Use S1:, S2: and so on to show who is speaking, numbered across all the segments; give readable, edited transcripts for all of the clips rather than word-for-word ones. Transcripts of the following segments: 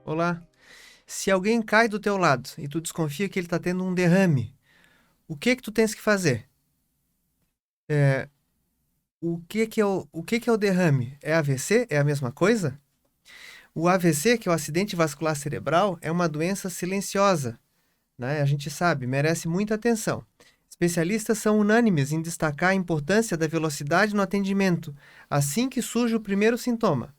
S1: Olá. Se alguém cai do teu lado e tu desconfia que ele está tendo um derrame, o que que tu tens que fazer? É, o que que é o derrame? É AVC? É a mesma coisa? O AVC, que é o acidente vascular cerebral, é uma doença silenciosa, né? A gente sabe, merece muita atenção. Especialistas são unânimes em destacar a importância da velocidade no atendimento, assim que surge o primeiro sintoma.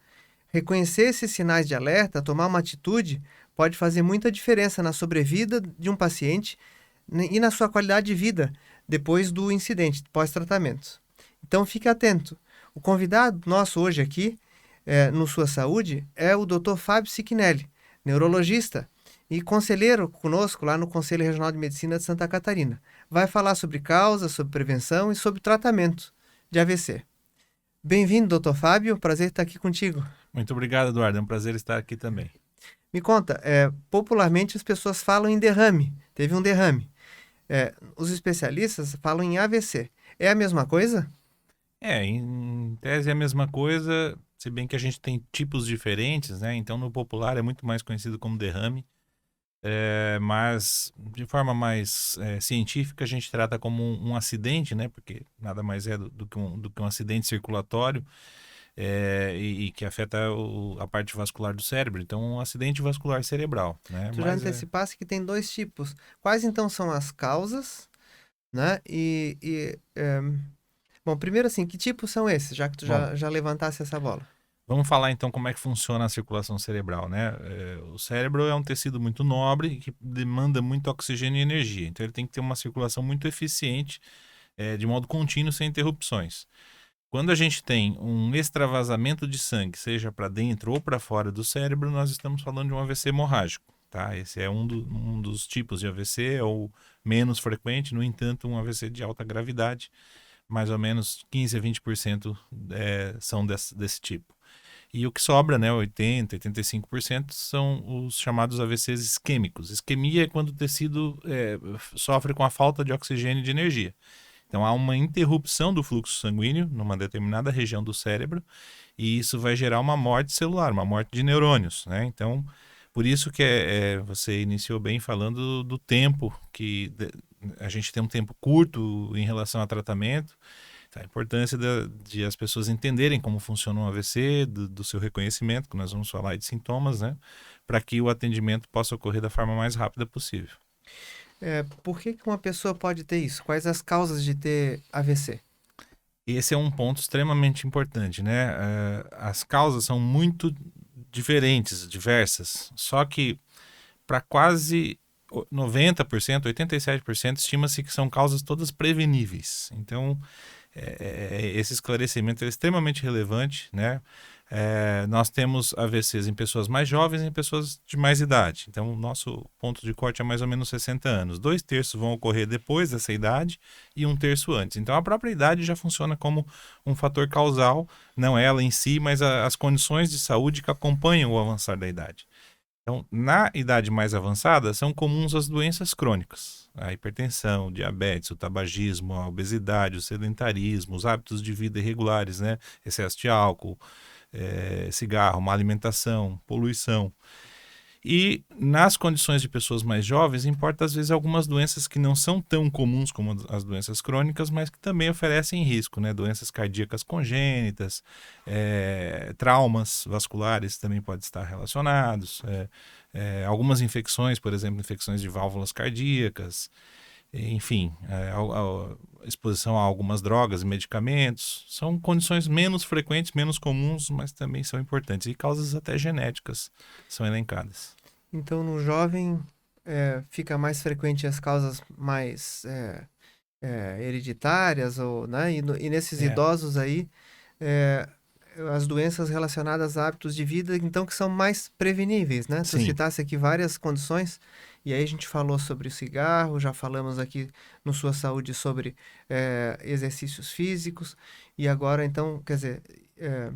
S1: Reconhecer esses sinais de alerta, tomar uma atitude, pode fazer muita diferença na sobrevida de um paciente e na sua qualidade de vida depois do incidente, pós-tratamento. Então fique atento. O convidado nosso hoje aqui, no Sua Saúde, é o Dr. Fábio Sichinelli, neurologista e conselheiro conosco lá no Conselho Regional de Medicina de Santa Catarina. Vai falar sobre causa, sobre prevenção e sobre tratamento de AVC. Bem-vindo, Dr. Fábio. Prazer estar aqui contigo.
S2: Muito obrigado, Eduardo. É um prazer estar aqui também.
S1: Me conta, popularmente as pessoas falam em derrame. Teve um derrame. Os especialistas falam em AVC. É a mesma coisa?
S2: Em tese é a mesma coisa, se bem que a gente tem tipos diferentes, né? Então, no popular é muito mais conhecido como derrame, mas de forma mais científica a gente trata como um acidente, né? Porque nada mais é do que um acidente circulatório e que afeta a parte vascular do cérebro. Então, um acidente vascular cerebral, né?
S1: Tu já
S2: Mas
S1: antecipaste que tem dois tipos. Quais então são as causas, né? Bom, primeiro assim, que tipos são esses, já que tu
S2: bom,
S1: já levantasse essa bola?
S2: vamos falar então como é que funciona a circulação cerebral, né? O cérebro é um tecido muito nobre que demanda muito oxigênio e energia, então ele tem que ter uma circulação muito eficiente, de modo contínuo, sem interrupções. Quando a gente tem um extravasamento de sangue, seja para dentro ou para fora do cérebro, nós estamos falando de um AVC hemorrágico, tá? Esse é um dos tipos de AVC, é o menos frequente, no entanto, um AVC de alta gravidade, mais ou menos 15 a 20% são desse tipo. E o que sobra, né, 80, 85%, são os chamados AVCs isquêmicos. Isquemia é quando o tecido sofre com a falta de oxigênio e de energia. Então há uma interrupção do fluxo sanguíneo numa determinada região do cérebro e isso vai gerar uma morte celular, uma morte de neurônios, né? Então, por isso que você iniciou bem falando do tempo, a gente tem um tempo curto em relação a tratamento. Tá, a importância de as pessoas entenderem como funciona um AVC, do seu reconhecimento, que nós vamos falar aí de sintomas, né? Para que o atendimento possa ocorrer da forma mais rápida possível.
S1: Por que que uma pessoa pode ter isso? Quais as causas de ter AVC?
S2: Esse é um ponto extremamente importante, né? As causas são muito diferentes, diversas, só que para quase 90%, 87% estima-se que são causas todas preveníveis. Então, esse esclarecimento é extremamente relevante, né? Nós temos AVCs em pessoas mais jovens e em pessoas de mais idade. Então, o nosso ponto de corte é mais ou menos 60 anos. 2/3 vão ocorrer depois dessa idade e 1/3 antes. Então, a própria idade já funciona como um fator causal, não ela em si, mas as condições de saúde que acompanham o avançar da idade. Então, na idade mais avançada, são comuns as doenças crônicas. A hipertensão, o diabetes, o tabagismo, a obesidade, o sedentarismo, os hábitos de vida irregulares, né? Excesso de álcool, cigarro, má alimentação, poluição. E nas condições de pessoas mais jovens, importa às vezes algumas doenças que não são tão comuns como as doenças crônicas, mas que também oferecem risco, né? Doenças cardíacas congênitas, traumas vasculares também podem estar relacionados, algumas infecções, por exemplo, infecções de válvulas cardíacas, enfim, a exposição a algumas drogas e medicamentos. São condições menos frequentes, menos comuns, mas também são importantes. E causas até genéticas são elencadas.
S1: Então, no jovem, fica mais frequente as causas mais hereditárias, ou, né? E nesses
S2: É,
S1: idosos aí, é, as doenças relacionadas a hábitos de vida, então, que são mais preveníveis, né? Tu
S2: sim,
S1: citasse aqui várias condições, e aí a gente falou sobre o cigarro, já falamos aqui no Sua Saúde sobre exercícios físicos, e agora, então, quer dizer, é,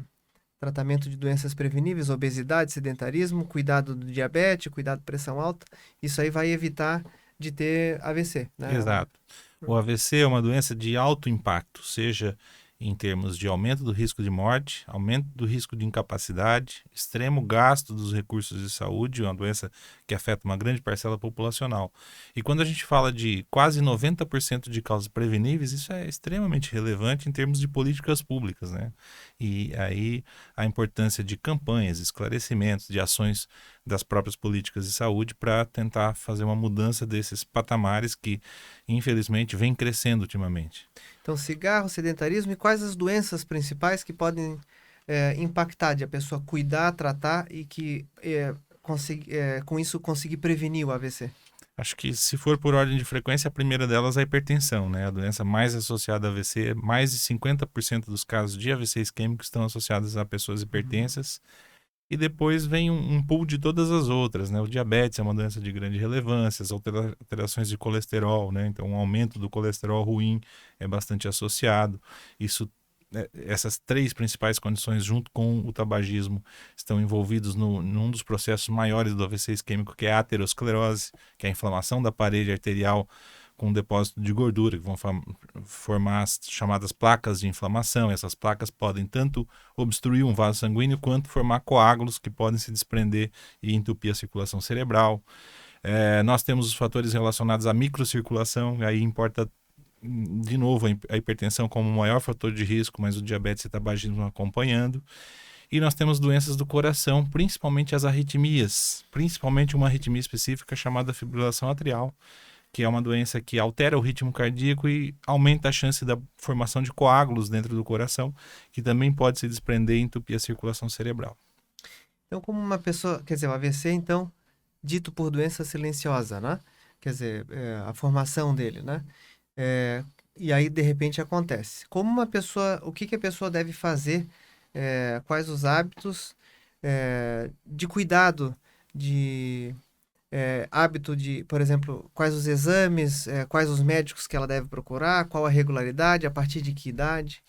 S1: tratamento de doenças preveníveis, obesidade, sedentarismo, cuidado do diabetes, cuidado da pressão alta, isso aí vai evitar de ter AVC, né?
S2: exato. O AVC é uma doença de alto impacto, seja em termos de aumento do risco de morte, aumento do risco de incapacidade, extremo gasto dos recursos de saúde, uma doença que afeta uma grande parcela populacional. E quando a gente fala de quase 90% de causas preveníveis, isso é extremamente relevante em termos de políticas públicas, né? E aí a importância de campanhas, esclarecimentos, de ações das próprias políticas de saúde para tentar fazer uma mudança desses patamares que, infelizmente, vem crescendo ultimamente.
S1: Então, cigarro, sedentarismo e quais as doenças principais que podem impactar de a pessoa cuidar, tratar e que com isso conseguir prevenir o AVC?
S2: Acho que se for por ordem de frequência, a primeira delas é a hipertensão, né? A doença mais associada a AVC, mais de 50% dos casos de AVC isquêmico estão associados a pessoas hipertensas. E depois vem um pool de todas as outras, né? O diabetes é uma doença de grande relevância, as alterações de colesterol, né? Então, um aumento do colesterol ruim é bastante associado. Essas três principais condições, junto com o tabagismo, estão envolvidos num dos processos maiores do AVC isquêmico, que é a aterosclerose, que é a inflamação da parede arterial com um depósito de gordura, que vão formar as chamadas placas de inflamação. Essas placas podem tanto obstruir um vaso sanguíneo quanto formar coágulos que podem se desprender e entupir a circulação cerebral. Nós temos os fatores relacionados à microcirculação, aí importa de novo a hipertensão como o maior fator de risco, mas o diabetes e o tabagismo acompanhando. E nós temos doenças do coração, principalmente as arritmias, principalmente uma arritmia específica chamada fibrilação atrial, que é uma doença que altera o ritmo cardíaco e aumenta a chance da formação de coágulos dentro do coração, que também pode se desprender e entupir a circulação cerebral.
S1: Então, como uma pessoa, quer dizer, o AVC, então, dito por doença silenciosa, né? Quer dizer, a formação dele, né? E aí, de repente, acontece. Como uma pessoa, o que a pessoa deve fazer, quais os hábitos de cuidado, de hábito de, por exemplo, quais os exames, quais os médicos que ela deve procurar, qual a regularidade, a partir de que idade?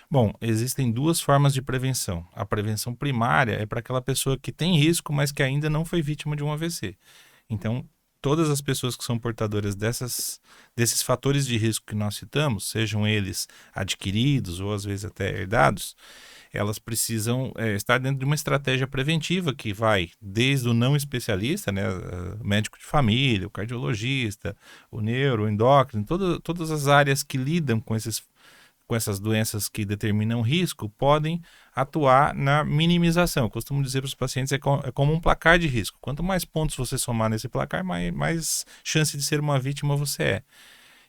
S2: Bom, existem duas formas de prevenção. A prevenção primária é para aquela pessoa que tem risco, mas que ainda não foi vítima de um AVC. Então, todas as pessoas que são portadoras desses fatores de risco que nós citamos, sejam eles adquiridos ou às vezes até herdados, elas precisam estar dentro de uma estratégia preventiva que vai desde o não especialista, né, médico de família, o cardiologista, o neuro, o endócrino, todas as áreas que lidam com essas doenças que determinam risco, podem atuar na minimização. Eu costumo dizer para os pacientes, é como um placar de risco. Quanto mais pontos você somar nesse placar, mais chance de ser uma vítima você é.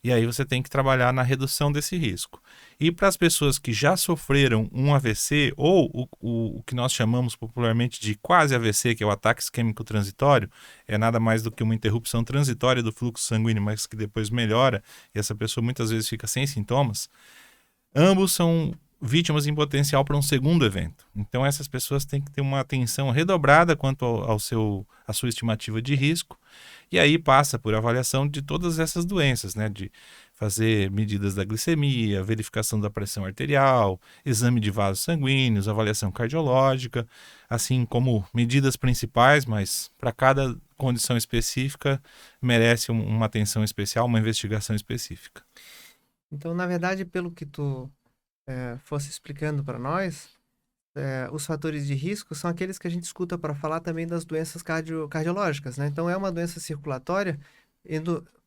S2: E aí você tem que trabalhar na redução desse risco. E para as pessoas que já sofreram um AVC, ou o que nós chamamos popularmente de quase AVC, que é o ataque isquêmico transitório, é nada mais do que uma interrupção transitória do fluxo sanguíneo, mas que depois melhora, e essa pessoa muitas vezes fica sem sintomas. Ambos são vítimas em potencial para um segundo evento. Então essas pessoas têm que ter uma atenção redobrada quanto à sua estimativa de risco, e aí passa por avaliação de todas essas doenças, né? De fazer medidas da glicemia, verificação da pressão arterial, exame de vasos sanguíneos, avaliação cardiológica, assim como medidas principais, mas para cada condição específica merece uma atenção especial, uma investigação específica.
S1: Então, na verdade, pelo que tu fosse explicando para nós, os fatores de risco são aqueles que a gente escuta para falar também das doenças cardiológicas, né? Então, é uma doença circulatória,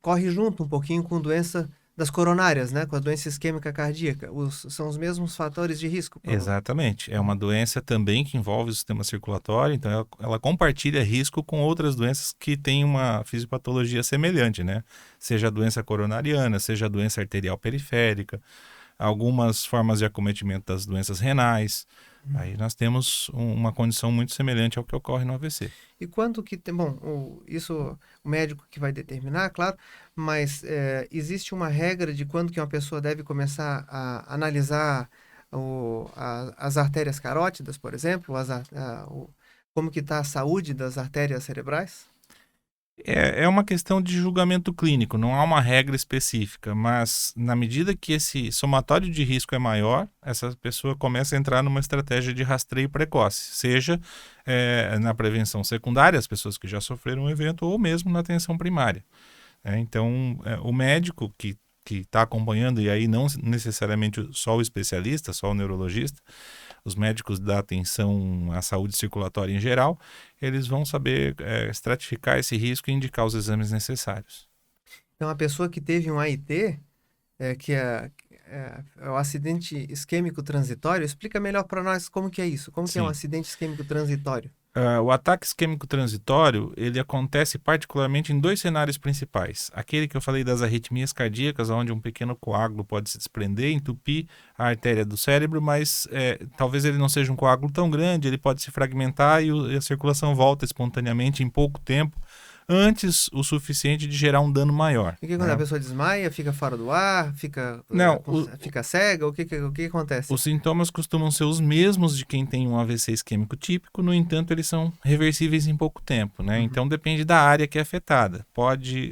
S1: corre junto um pouquinho com doença das coronárias, né? Com a doença isquêmica cardíaca. São os mesmos fatores de risco.
S2: Exatamente. É uma doença também que envolve o sistema circulatório, então ela compartilha risco com outras doenças que têm uma fisiopatologia semelhante, né? Seja a doença coronariana, seja a doença arterial periférica, algumas formas de acometimento das doenças renais. Aí nós temos uma condição muito semelhante ao que ocorre no AVC.
S1: E quanto que tem... Bom, isso o médico que vai determinar, claro, mas existe uma regra de quando que uma pessoa deve começar a analisar as artérias carótidas, por exemplo, como que está a saúde das artérias cerebrais?
S2: É uma questão de julgamento clínico, não há uma regra específica, mas na medida que esse somatório de risco é maior, essa pessoa começa a entrar numa estratégia de rastreio precoce, seja na prevenção secundária, as pessoas que já sofreram um evento, ou mesmo na atenção primária. Então, o médico que que está acompanhando, e aí não necessariamente só o especialista, só o neurologista, os médicos da atenção à saúde circulatória em geral, eles vão saber estratificar esse risco e indicar os exames necessários.
S1: Então, a pessoa que teve um AIT, que é o acidente isquêmico transitório, explica melhor para nós como que é isso, como que é um
S2: Sim.
S1: acidente isquêmico transitório.
S2: O ataque isquêmico transitório, ele acontece particularmente em 2 cenários principais. Aquele que eu falei das arritmias cardíacas, onde um pequeno coágulo pode se desprender, entupir a artéria do cérebro, mas talvez ele não seja um coágulo tão grande, ele pode se fragmentar e a circulação volta espontaneamente em pouco tempo, antes o suficiente de gerar um dano maior.
S1: E o que quando a pessoa desmaia, fica fora do ar, fica cega, o que acontece?
S2: Os sintomas costumam ser os mesmos de quem tem um AVC isquêmico típico, no entanto, eles são reversíveis em pouco tempo, né? Então depende da área que é afetada.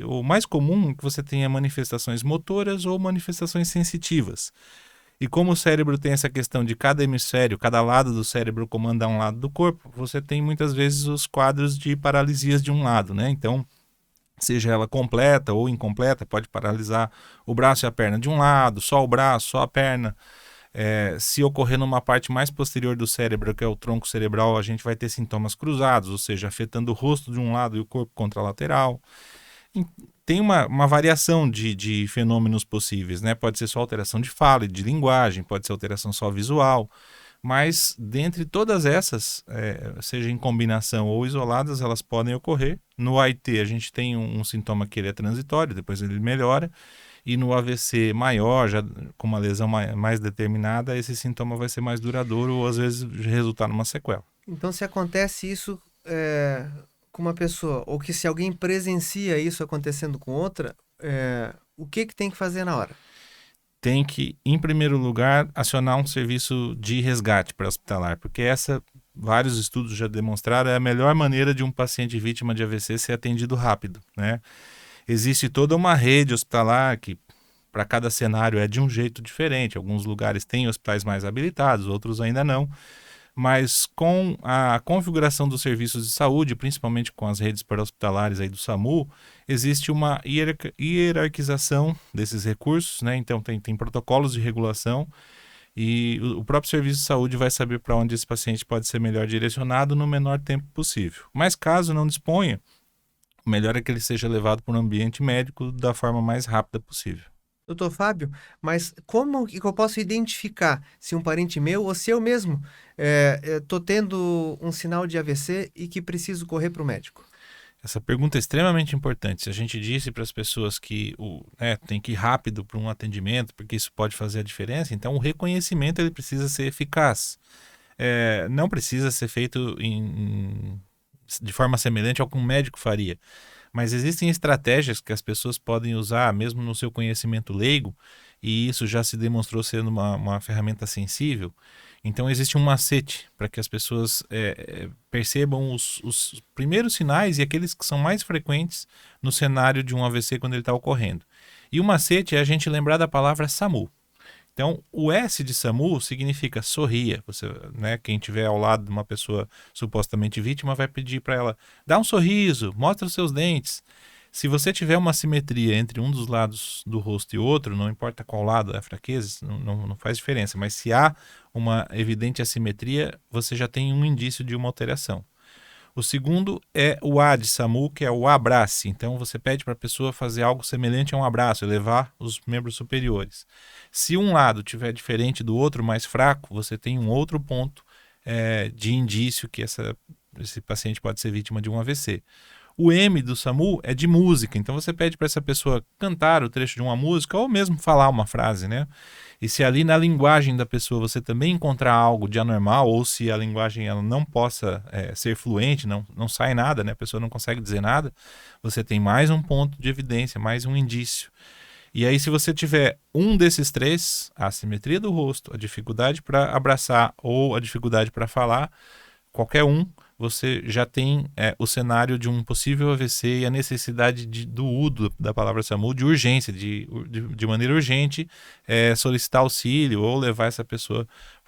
S2: O mais comum é que você tenha manifestações motoras ou manifestações sensitivas. E como o cérebro tem essa questão de cada hemisfério, cada lado do cérebro comanda um lado do corpo, você tem muitas vezes os quadros de paralisias de um lado, né? Então, seja ela completa ou incompleta, pode paralisar o braço e a perna de um lado, só o braço, só a perna. Se ocorrer numa parte mais posterior do cérebro, que é o tronco cerebral, a gente vai ter sintomas cruzados, ou seja, afetando o rosto de um lado e o corpo contralateral. Tem uma variação de fenômenos possíveis, né? Pode ser só alteração de fala e de linguagem, pode ser alteração só visual, mas dentre todas essas, seja em combinação ou isoladas, elas podem ocorrer. No AIT a gente tem um sintoma que ele é transitório, depois ele melhora, e no AVC maior, já com uma lesão mais determinada, esse sintoma vai ser mais duradouro ou às vezes resultar numa sequela.
S1: Então, se acontece isso com uma pessoa, ou que se alguém presencia isso acontecendo com outra, o que tem que fazer na hora?
S2: Tem que, em primeiro lugar, acionar um serviço de resgate pré-hospitalar, porque vários estudos já demonstraram, é a melhor maneira de um paciente vítima de AVC ser atendido rápido, né? Existe toda uma rede hospitalar que, para cada cenário, é de um jeito diferente. Alguns lugares têm hospitais mais habilitados, outros ainda não. Mas com a configuração dos serviços de saúde, principalmente com as redes pré-hospitalares aí do SAMU, existe uma hierarquização desses recursos, né? Então tem protocolos de regulação e o próprio serviço de saúde vai saber para onde esse paciente pode ser melhor direcionado no menor tempo possível. Mas caso não disponha, o melhor é que ele seja levado para um ambiente médico da forma mais rápida possível.
S1: Doutor Fábio, mas como que eu posso identificar se um parente meu ou se eu mesmo estou tendo um sinal de AVC e que preciso correr para o médico?
S2: Essa pergunta é extremamente importante. Se a gente disse para as pessoas que tem que ir rápido para um atendimento, porque isso pode fazer a diferença, então o reconhecimento ele precisa ser eficaz. Não precisa ser feito de forma semelhante ao que um médico faria. Mas existem estratégias que as pessoas podem usar, mesmo no seu conhecimento leigo, e isso já se demonstrou sendo uma ferramenta sensível. Então existe um macete para que as pessoas percebam os primeiros sinais e aqueles que são mais frequentes no cenário de um AVC quando ele está ocorrendo. E o macete é a gente lembrar da palavra SAMU. Então, o S de SAMU significa sorria. Você, né, quem estiver ao lado de uma pessoa supostamente vítima vai pedir para ela, dá um sorriso, mostra os seus dentes. Se você tiver uma simetria entre um dos lados do rosto e outro, não importa qual lado é a fraqueza, não faz diferença. Mas se há uma evidente assimetria, você já tem um indício de uma alteração. O segundo é o A de SAMU, que é o abrace. Então você pede para a pessoa fazer algo semelhante a um abraço, elevar os membros superiores. Se um lado estiver diferente do outro, mais fraco, você tem um outro ponto de indício que esse paciente pode ser vítima de um AVC. O M do SAMU é de música, então você pede para essa pessoa cantar o trecho de uma música ou mesmo falar uma frase, né? E se ali na linguagem da pessoa você também encontrar algo de anormal ou se a linguagem ela não possa ser fluente, não sai nada, né? A pessoa não consegue dizer nada, você tem mais um ponto de evidência, mais um indício. E aí se você tiver um desses três, a assimetria do rosto, a dificuldade para abraçar ou a dificuldade para falar, qualquer um, você já tem o cenário de um possível AVC e a necessidade do U da palavra SAMU de urgência, de maneira urgente solicitar auxílio ou levar essa pessoa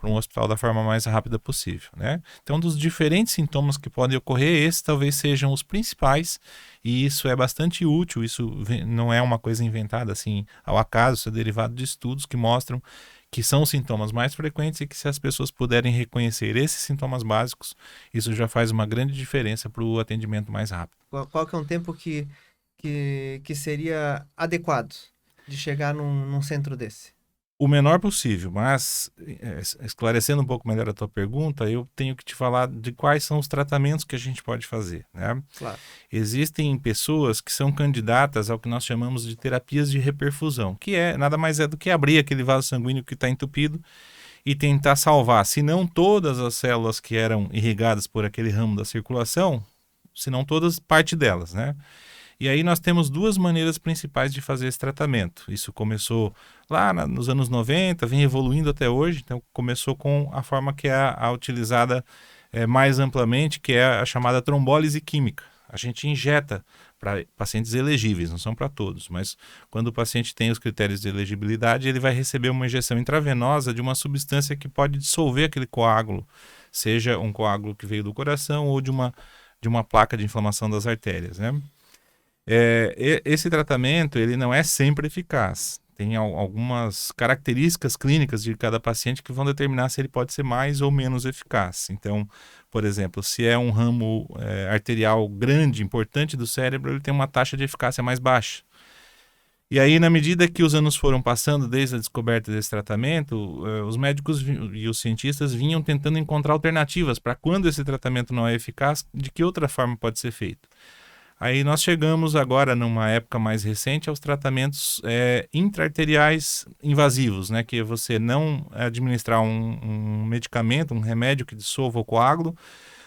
S2: um hospital da forma mais rápida possível, né? Então, dos diferentes sintomas que podem ocorrer, esses talvez sejam os principais, e isso é bastante útil. Isso não é uma coisa inventada assim ao acaso, isso é derivado de estudos que mostram que são os sintomas mais frequentes e que, se as pessoas puderem reconhecer esses sintomas básicos, isso já faz uma grande diferença para o atendimento mais rápido.
S1: Qual que é um tempo que seria adequado de chegar num centro desse?
S2: O menor possível, mas esclarecendo um pouco melhor a tua pergunta, eu tenho que te falar de quais são os tratamentos que a gente pode fazer, né?
S1: Claro.
S2: Existem pessoas que são candidatas ao que nós chamamos de terapias de reperfusão, que nada mais é do que abrir aquele vaso sanguíneo que está entupido e tentar salvar, se não todas as células que eram irrigadas por aquele ramo da circulação, se não todas, parte delas, né? E aí nós temos duas maneiras principais de fazer esse tratamento. Isso começou lá nos anos 90, vem evoluindo até hoje. Então começou com a forma que é a utilizada mais amplamente, que é a chamada trombólise química. A gente injeta para pacientes elegíveis, não são para todos, mas quando o paciente tem os critérios de elegibilidade, ele vai receber uma injeção intravenosa de uma substância que pode dissolver aquele coágulo, seja um coágulo que veio do coração ou de uma placa de inflamação das artérias, né? Esse tratamento ele não é sempre eficaz. Tem algumas características clínicas de cada paciente que vão determinar se ele pode ser mais ou menos eficaz. Então, por exemplo, se é um ramo arterial grande, importante do cérebro, ele tem uma taxa de eficácia mais baixa. E aí, na medida que os anos foram passando desde a descoberta desse tratamento, os médicos e os cientistas vinham tentando encontrar alternativas para, quando esse tratamento não é eficaz, de que outra forma pode ser feito. Aí nós chegamos agora, numa época mais recente, aos tratamentos intra-arteriais invasivos, né? Que é você não administrar um medicamento, um remédio que dissolva o coágulo,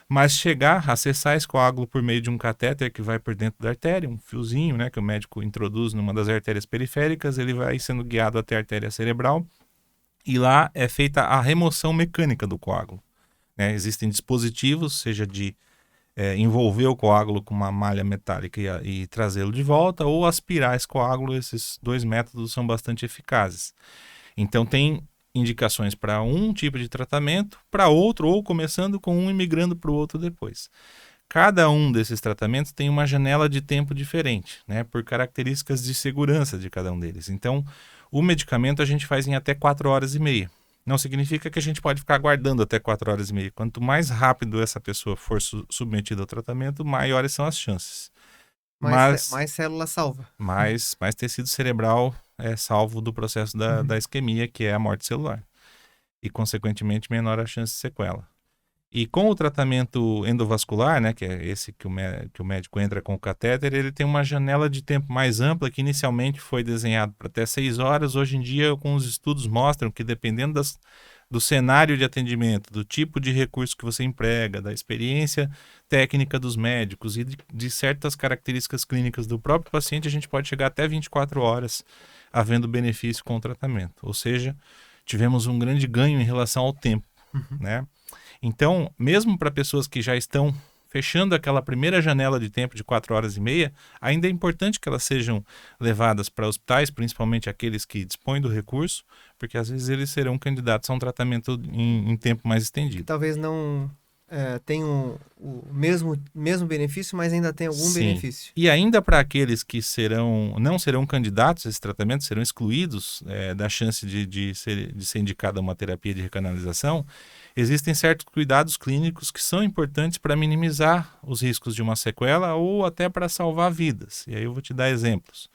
S2: mas chegar a acessar esse coágulo por meio de um catéter que vai por dentro da artéria, um fiozinho, né? Que o médico introduz numa das artérias periféricas, ele vai sendo guiado até a artéria cerebral e lá é feita a remoção mecânica do coágulo, né? Existem dispositivos, seja de envolver o coágulo com uma malha metálica e trazê-lo de volta, ou aspirar esse coágulo. Esses dois métodos são bastante eficazes. Então tem indicações para um tipo de tratamento, para outro, ou começando com um e migrando para o outro depois. Cada um desses tratamentos tem uma janela de tempo diferente, né, por características de segurança de cada um deles. Então, o medicamento a gente faz em até 4 horas e meia. Não significa que a gente pode ficar aguardando até 4 horas e meia. Quanto mais rápido essa pessoa for submetida ao tratamento, maiores são as chances.
S1: Mais célula salva.
S2: Mais tecido cerebral é salvo do processo da isquemia, que é a morte celular. E, consequentemente, menor a chance de sequela. E com o tratamento endovascular, né, que é esse que o médico entra com o catéter, ele tem uma janela de tempo mais ampla, que inicialmente foi desenhado para até 6 horas. Hoje em dia, alguns estudos mostram que, dependendo do cenário de atendimento, do tipo de recurso que você emprega, da experiência técnica dos médicos e de certas características clínicas do próprio paciente, a gente pode chegar até 24 horas havendo benefício com o tratamento. Ou seja, tivemos um grande ganho em relação ao tempo, né? Então, mesmo para pessoas que já estão fechando aquela primeira janela de tempo de 4 horas e meia, ainda é importante que elas sejam levadas para hospitais, principalmente aqueles que dispõem do recurso, porque às vezes eles serão candidatos a um tratamento em tempo mais estendido.
S1: Que talvez não tenham o mesmo benefício, mas ainda tem algum benefício.
S2: E ainda para aqueles que não serão candidatos a esse tratamento, serão excluídos da chance de ser indicada uma terapia de recanalização, existem certos cuidados clínicos que são importantes para minimizar os riscos de uma sequela ou até para salvar vidas. E aí eu vou te dar exemplos.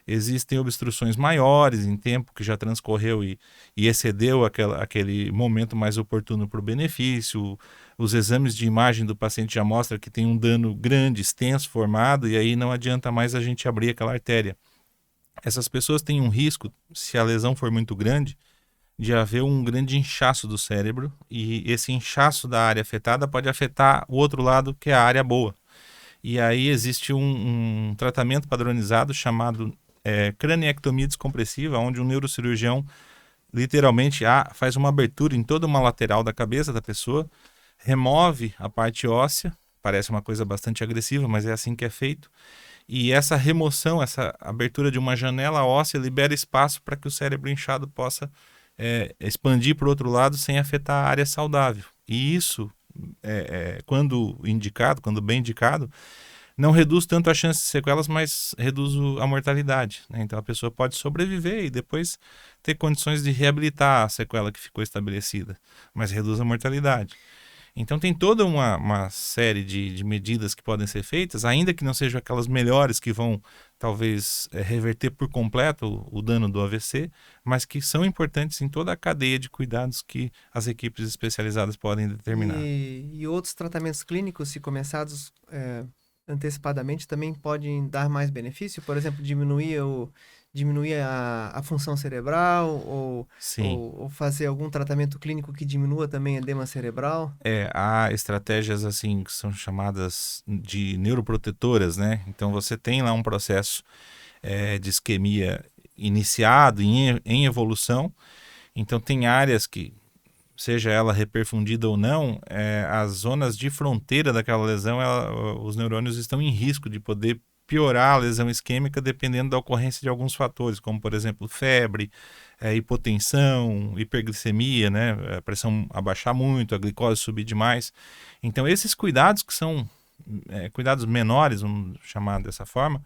S2: Existem obstruções maiores em tempo que já transcorreu e excedeu aquele momento mais oportuno para o benefício. Os exames de imagem do paciente já mostram que tem um dano grande, extenso, formado, e aí não adianta mais a gente abrir aquela artéria. Essas pessoas têm um risco, se a lesão for muito grande, de haver um grande inchaço do cérebro, e esse inchaço da área afetada pode afetar o outro lado, que é a área boa. E aí existe um tratamento padronizado chamado craniectomia descompressiva, onde um neurocirurgião literalmente faz uma abertura em toda uma lateral da cabeça da pessoa, remove a parte óssea, parece uma coisa bastante agressiva, mas é assim que é feito, e essa remoção, essa abertura de uma janela óssea libera espaço para que o cérebro inchado possa expandir para o outro lado sem afetar a área saudável. E isso, quando indicado, quando bem indicado, não reduz tanto a chance de sequelas, mas reduz a mortalidade, né? Então a pessoa pode sobreviver e depois ter condições de reabilitar a sequela que ficou estabelecida, mas reduz a mortalidade. Então tem toda uma série de medidas que podem ser feitas, ainda que não sejam aquelas melhores que vão talvez reverter por completo o dano do AVC, mas que são importantes em toda a cadeia de cuidados que as equipes especializadas podem determinar.
S1: E outros tratamentos clínicos, se começados antecipadamente, também podem dar mais benefício? Por exemplo, diminuir a função cerebral
S2: Sim.
S1: ou fazer algum tratamento clínico que diminua também a edema cerebral?
S2: Há estratégias assim que são chamadas de neuroprotetoras, né? Então você tem lá um processo de isquemia iniciado em evolução. Então tem áreas que, seja ela reperfundida ou não, as zonas de fronteira daquela lesão, os neurônios estão em risco de poder piorar a lesão isquêmica dependendo da ocorrência de alguns fatores, como por exemplo febre, hipotensão, hiperglicemia, né? A pressão abaixar muito, a glicose subir demais. Então esses cuidados que são cuidados menores, vamos chamar dessa forma,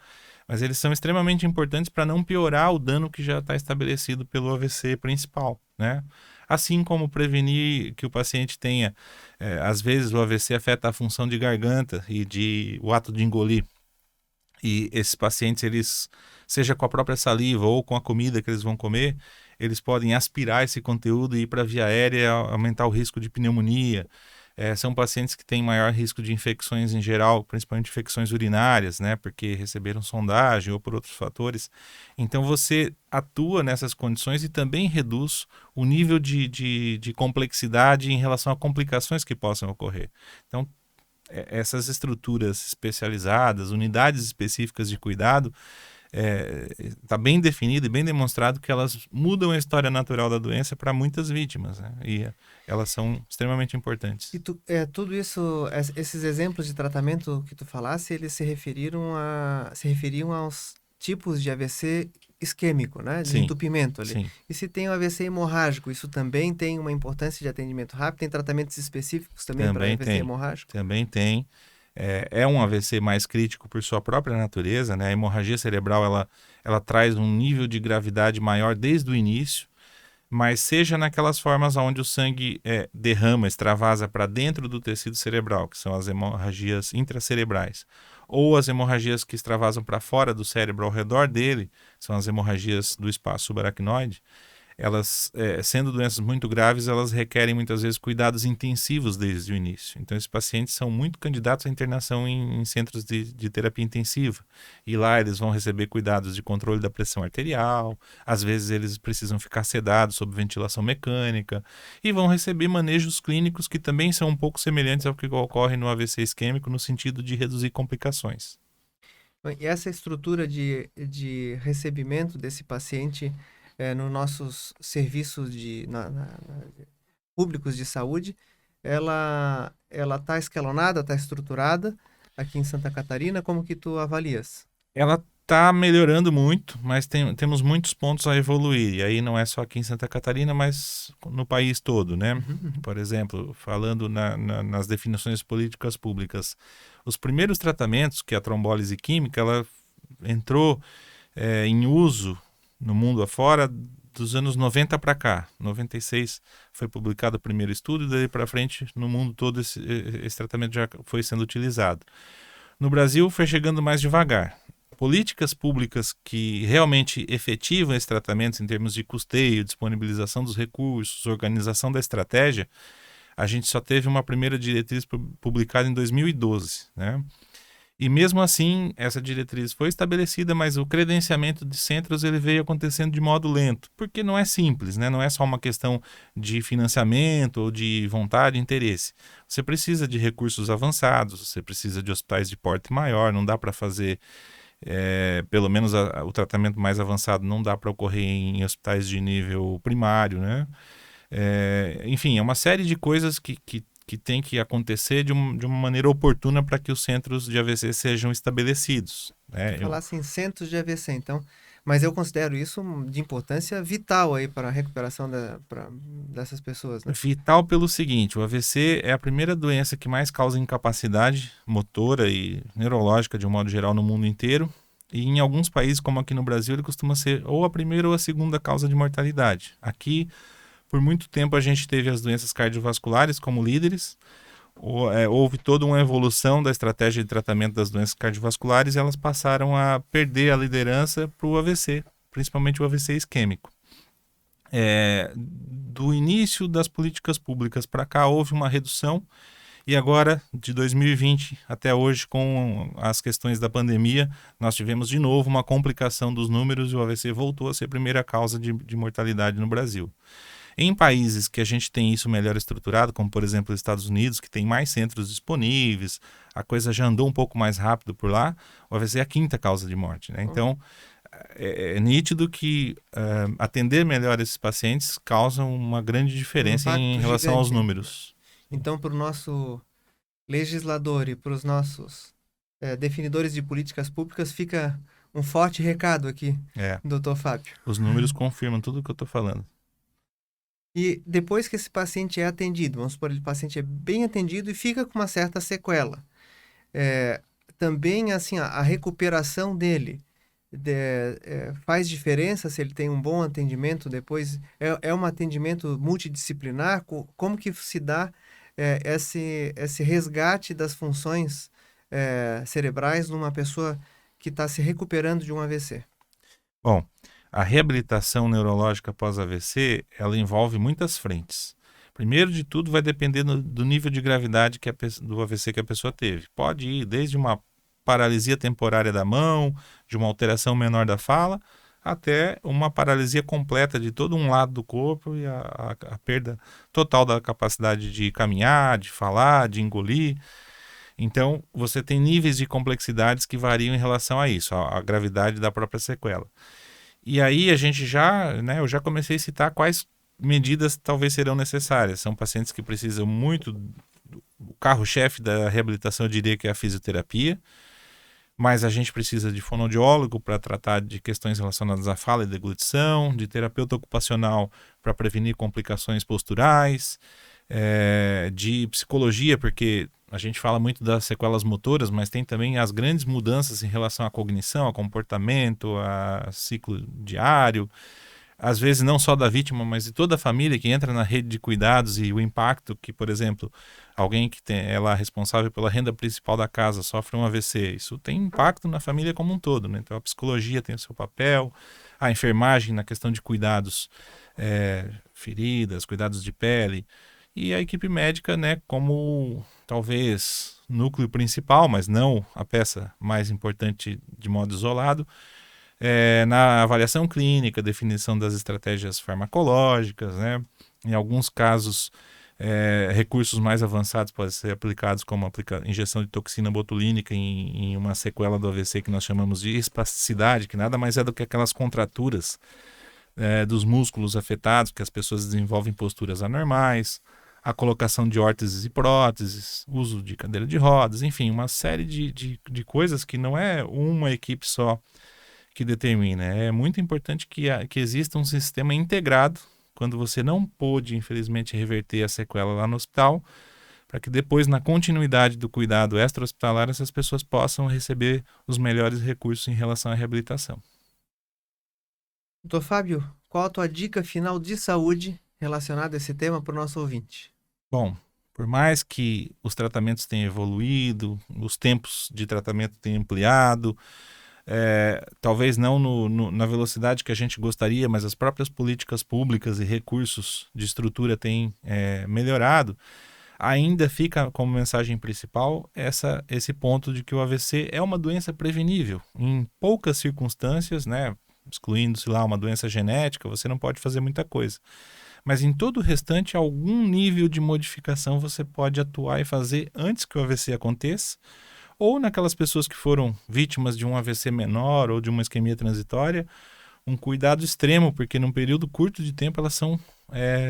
S2: mas eles são extremamente importantes para não piorar o dano que já está estabelecido pelo AVC principal, né? Assim como prevenir que o paciente tenha, às vezes o AVC afeta a função de garganta e o ato de engolir. E esses pacientes, eles, seja com a própria saliva ou com a comida que eles vão comer, eles podem aspirar esse conteúdo e ir para a via aérea, aumentar o risco de pneumonia. São pacientes que têm maior risco de infecções em geral, principalmente infecções urinárias, né, porque receberam sondagem ou por outros fatores. Então você atua nessas condições e também reduz o nível de complexidade em relação a complicações que possam ocorrer. Então, essas estruturas especializadas, unidades específicas de cuidado, está bem definido e bem demonstrado que elas mudam a história natural da doença para muitas vítimas, né? E elas são extremamente importantes.
S1: E tudo isso, esses exemplos de tratamento que tu falasse, eles se referiam aos tipos de AVC isquêmico, né? De
S2: Sim,
S1: entupimento ali.
S2: sim.
S1: E se tem o AVC hemorrágico, isso também tem uma importância de atendimento rápido? Tem tratamentos específicos também para
S2: Também
S1: AVC
S2: tem.
S1: hemorrágico?
S2: Também tem. É um AVC mais crítico por sua própria natureza, né? A hemorragia cerebral, ela traz um nível de gravidade maior desde o início, mas seja naquelas formas onde o sangue derrama, extravasa para dentro do tecido cerebral, que são as hemorragias intracerebrais, ou as hemorragias que extravasam para fora do cérebro ao redor dele, são as hemorragias do espaço subaracnoide. Elas, sendo doenças muito graves, elas requerem muitas vezes cuidados intensivos desde o início. Então, esses pacientes são muito candidatos à internação em centros de terapia intensiva. E lá eles vão receber cuidados de controle da pressão arterial, às vezes eles precisam ficar sedados sob ventilação mecânica, e vão receber manejos clínicos que também são um pouco semelhantes ao que ocorre no AVC isquêmico, no sentido de reduzir complicações.
S1: E essa estrutura de recebimento desse paciente nos nossos serviços públicos de saúde, ela está escalonada, está estruturada aqui em Santa Catarina? Como que tu avalias?
S2: Ela está melhorando muito, mas temos muitos pontos a evoluir. E aí não é só aqui em Santa Catarina, mas no país todo, né?
S1: Uhum.
S2: Por exemplo, falando nas definições políticas públicas, os primeiros tratamentos, que é a trombólise química, ela entrou em uso no mundo afora dos anos 90 para cá. 96 foi publicado o primeiro estudo e daí para frente no mundo todo esse tratamento já foi sendo utilizado. No Brasil foi chegando mais devagar. Políticas públicas que realmente efetivam esse tratamento em termos de custeio, disponibilização dos recursos, organização da estratégia, a gente só teve uma primeira diretriz publicada em 2012, né? E mesmo assim, essa diretriz foi estabelecida, mas o credenciamento de centros ele veio acontecendo de modo lento, porque não é simples, né? Não é só uma questão de financiamento ou de vontade e interesse. Você precisa de recursos avançados, você precisa de hospitais de porte maior, não dá para fazer, pelo menos o tratamento mais avançado não dá para ocorrer em hospitais de nível primário, né? Enfim, é uma série de coisas que tem que acontecer de uma maneira oportuna para que os centros de AVC sejam estabelecidos, né?
S1: Tu falasse em centros de AVC, então Mas eu considero isso de importância vital aí para a recuperação dessas pessoas, né?
S2: Vital pelo seguinte, o AVC é a primeira doença que mais causa incapacidade motora e neurológica de um modo geral no mundo inteiro. E em alguns países, como aqui no Brasil, ele costuma ser ou a primeira ou a segunda causa de mortalidade. Aqui, por muito tempo, a gente teve as doenças cardiovasculares como líderes. Houve toda uma evolução da estratégia de tratamento das doenças cardiovasculares e elas passaram a perder a liderança para o AVC, principalmente o AVC isquêmico. Do início das políticas públicas para cá houve uma redução e agora, de 2020 até hoje, com as questões da pandemia, nós tivemos de novo uma complicação dos números e o AVC voltou a ser a primeira causa de mortalidade no Brasil. Em países que a gente tem isso melhor estruturado, como por exemplo os Estados Unidos, que tem mais centros disponíveis, a coisa já andou um pouco mais rápido por lá, o AVC é a quinta causa de morte, né? Então, é nítido que atender melhor esses pacientes causa uma grande diferença em relação aos números.
S1: Então, para o nosso legislador e para os nossos definidores de políticas públicas, fica um forte recado aqui, Dr. Fábio.
S2: Os números confirmam tudo o que eu estou falando.
S1: E depois que esse paciente é atendido, vamos supor, o paciente é bem atendido e fica com uma certa sequela. Também, assim, a recuperação dele faz diferença se ele tem um bom atendimento depois? É um atendimento multidisciplinar? Como que se dá esse resgate das funções cerebrais numa pessoa que está se recuperando de um AVC?
S2: Bom, a reabilitação neurológica pós-AVC, ela envolve muitas frentes. Primeiro de tudo, vai depender do nível de gravidade do AVC que a pessoa teve. Pode ir desde uma paralisia temporária da mão, de uma alteração menor da fala, até uma paralisia completa de todo um lado do corpo e a perda total da capacidade de caminhar, de falar, de engolir. Então, você tem níveis de complexidades que variam em relação a isso, a gravidade da própria sequela. E aí a gente eu já comecei a citar quais medidas talvez serão necessárias. São pacientes que precisam muito, o carro-chefe da reabilitação eu diria que é a fisioterapia, mas a gente precisa de fonoaudiólogo para tratar de questões relacionadas à fala e deglutição, de terapeuta ocupacional para prevenir complicações posturais, de psicologia, porque a gente fala muito das sequelas motoras, mas tem também as grandes mudanças em relação à cognição, a comportamento, a ciclo diário, às vezes não só da vítima, mas de toda a família que entra na rede de cuidados e o impacto que, por exemplo, alguém que ela é responsável pela renda principal da casa sofre um AVC, isso tem impacto na família como um todo, né? Então a psicologia tem o seu papel, a enfermagem na questão de cuidados, feridas, cuidados de pele, e a equipe médica, né, como talvez núcleo principal, mas não a peça mais importante de modo isolado, na avaliação clínica, definição das estratégias farmacológicas, né? Em alguns casos, recursos mais avançados podem ser aplicados, como injeção de toxina botulínica em uma sequela do AVC que nós chamamos de espasticidade, que nada mais é do que aquelas contraturas dos músculos afetados, que as pessoas desenvolvem posturas anormais, a colocação de órteses e próteses, uso de cadeira de rodas, enfim, uma série de coisas que não é uma equipe só que determina. É muito importante que exista um sistema integrado quando você não pôde, infelizmente, reverter a sequela lá no hospital, para que depois, na continuidade do cuidado extra-hospitalar, essas pessoas possam receber os melhores recursos em relação à reabilitação.
S1: Doutor Fábio, qual a tua dica final de saúde relacionada a esse tema para o nosso ouvinte?
S2: Bom, por mais que os tratamentos tenham evoluído, os tempos de tratamento tenham ampliado, talvez não na velocidade que a gente gostaria, mas as próprias políticas públicas e recursos de estrutura têm melhorado, ainda fica como mensagem principal esse ponto de que o AVC é uma doença prevenível. Em poucas circunstâncias, né, excluindo-se lá uma doença genética, você não pode fazer muita coisa. Mas em todo o restante, algum nível de modificação você pode atuar e fazer antes que o AVC aconteça, ou naquelas pessoas que foram vítimas de um AVC menor ou de uma isquemia transitória, um cuidado extremo, porque num período curto de tempo elas são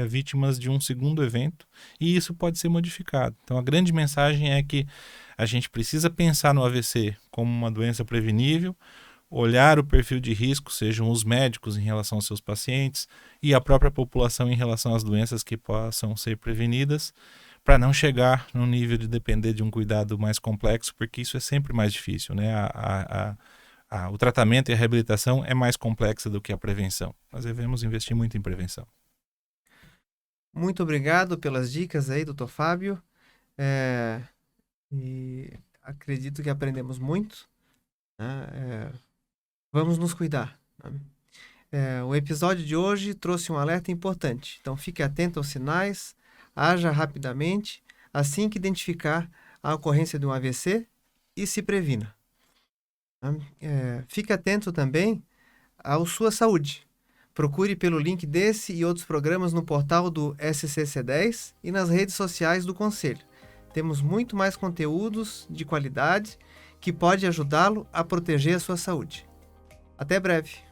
S2: vítimas de um segundo evento e isso pode ser modificado. Então a grande mensagem é que a gente precisa pensar no AVC como uma doença prevenível. olhar o perfil de risco, sejam os médicos em relação aos seus pacientes e a própria população em relação às doenças que possam ser prevenidas, para não chegar no nível de depender de um cuidado mais complexo, porque isso é sempre mais difícil, né? O tratamento e a reabilitação é mais complexa do que a prevenção. Nós devemos investir muito em prevenção.
S1: Muito obrigado pelas dicas aí, doutor Fábio. E acredito que aprendemos muito, né? Vamos nos cuidar, né? O episódio de hoje trouxe um alerta importante. Então, fique atento aos sinais, haja rapidamente, assim que identificar a ocorrência de um AVC e se previna. Fique atento também à sua saúde. Procure pelo link desse e outros programas no portal do SCC10 e nas redes sociais do Conselho. Temos muito mais conteúdos de qualidade que pode ajudá-lo a proteger a sua saúde. Até breve!